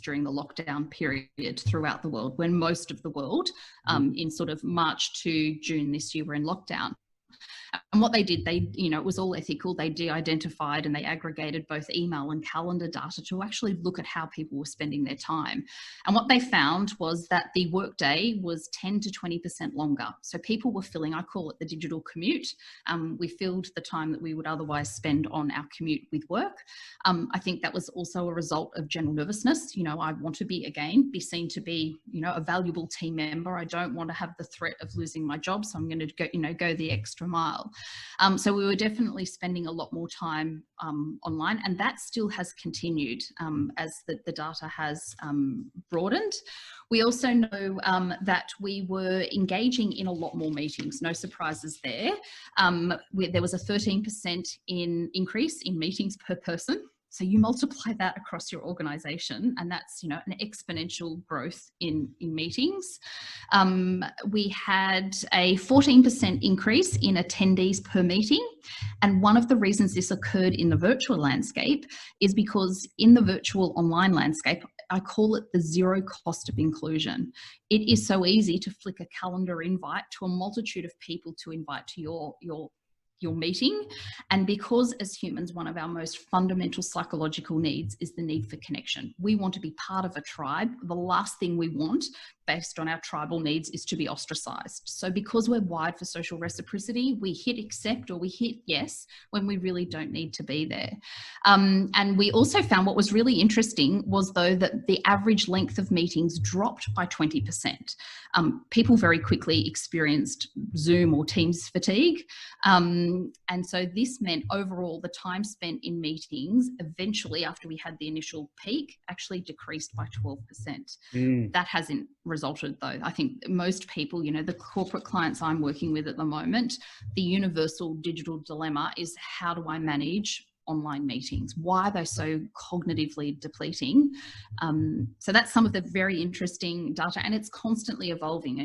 during the lockdown period throughout the world, when most of the world in sort of March to June this year were in lockdown. And what they did, it was all ethical. They de-identified and they aggregated both email and calendar data to actually look at how people were spending their time. And what they found was that the workday was 10 to 20% longer. So people were filling, I call it the digital commute. We filled the time that we would otherwise spend on our commute with work. I think that was also a result of general nervousness. I want to be seen to be, a valuable team member. I don't want to have the threat of losing my job. So I'm going to go the extra mile. So we were definitely spending a lot more time online, and that still has continued as the data has broadened. We also know that we were engaging in a lot more meetings, no surprises there. There was a 13% increase in meetings per person. So you multiply that across your organisation, and that's, an exponential growth in meetings. We had a 14% increase in attendees per meeting. And one of the reasons this occurred in the virtual landscape is because in the virtual online landscape, I call it the zero cost of inclusion. It is so easy to flick a calendar invite to a multitude of people to invite to your meeting. And because as humans, one of our most fundamental psychological needs is the need for connection. We want to be part of a tribe. The last thing we want, based on our tribal needs, is to be ostracized. So because we're wired for social reciprocity, we hit accept or we hit yes when we really don't need to be there. And we also found what was really interesting was, though, that the average length of meetings dropped by 20%. People very quickly experienced Zoom or Teams fatigue. And so this meant overall the time spent in meetings eventually, after we had the initial peak, actually decreased by 12%. That hasn't resulted, though. I think most people, the corporate clients I'm working with at the moment, the universal digital dilemma is, how do I manage online meetings? Why are they so cognitively depleting? So that's some of the very interesting data, and it's constantly evolving.